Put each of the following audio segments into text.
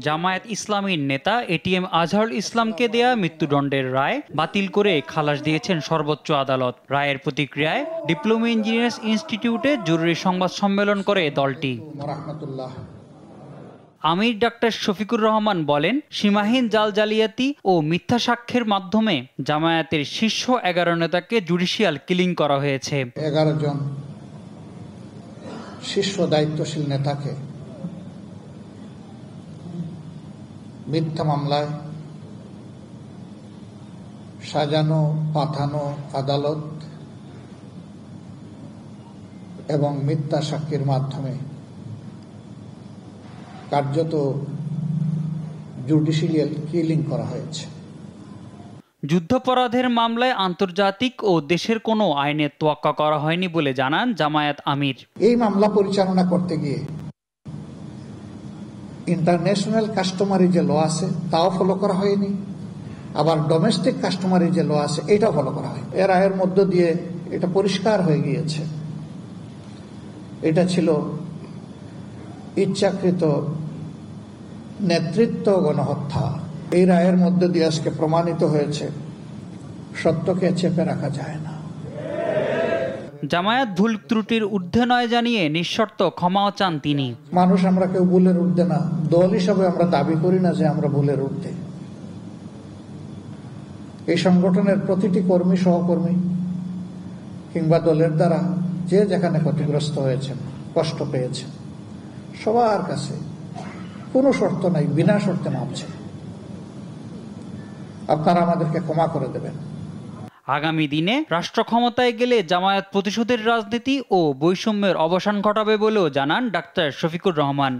জামায়াত ইসলামীর নেতা এটিএম আজহারুল ইসলামকে দেয়া মৃত্যুদণ্ডের রায় বাতিল করে খালাস দিয়েছেন সর্বোচ্চ আদালত। রায়ের প্রতিক্রিয়ায় ডিপ্লোমা ইঞ্জিনিয়ার্স ইনস্টিটিউটে জরুরি সংবাদ সম্মেলন করে দলটি। আমির ডাক্তার শফিকুর রহমান বলেন, সীমাহীন জাল জালিয়াতি ও মিথ্যা সাক্ষ্যের মাধ্যমে জামায়াতের শীর্ষ 11 নেতাকে জুডিশিয়াল কিলিং করা হয়েছে। 11 জন শীর্ষ দায়িত্বশীল নেতাকে মিথ্যা মামলায় সাজানো পাঠানো আদালত এবং মিথ্যা সাক্ষীর মাধ্যমে কার্যত জুডিশিয়াল কিলিং করা হয়েছে। যুদ্ধাপরাধের মামলায় আন্তর্জাতিক ও দেশের কোনো আইনের তোয়াক্কা করা হয়নি বলে জানান জামায়াত আমির। এই মামলা পরিচালনা করতে গিয়ে ইন্টারন্যাশনাল কাস্টমারি যে ল আছে তাও ফলো করা হয়নি, আবার ডোমেস্টিক কাস্টমারি যে ল আছে এটাও ফলো করা হয়নি। এর রায়ের মধ্য দিয়ে এটা পরিষ্কার হয়ে গিয়েছে এটা ছিল ইচ্ছাকৃত নেতৃত্ব গণহত্যা। এই রায়ের মধ্য দিয়ে আজকে প্রমাণিত হয়েছে সত্যকে চেপে রাখা যায় না। জামায়াত ভুল ত্রুটির ঊর্ধ্বে নয় জানিয়ে নিঃশর্ত ক্ষমাও চান তিনি। মানুষ আমরা কেউ ভুলের ঊর্ধ্বে না, দল হিসাবে আমরা দাবি করি না যে আমরা ভুলের ঊর্ধ্বে। এই সংগঠনের প্রতিটি কর্মী সহকর্মী কিংবা দলের দ্বারা যে যেখানে ক্ষতিগ্রস্ত হয়েছেন, কষ্ট পেয়েছেন, সবার কাছে কোনো শর্ত নাই, বিনা শর্তে মাপছে। আপনারা আমাদেরকে ক্ষমা করে দেবেন। আগামী দিনে রাষ্ট্র ক্ষমতায় গেলে জামায়াত প্রতিশোধের রাজনীতি ও বৈষম্যের অবসান ঘটাবে বলেও জানান ডাক্তার শফিকুর রহমান।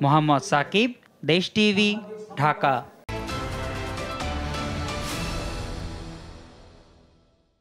মোহাম্মদ সাকিব, দেশ টিভি, ঢাকা।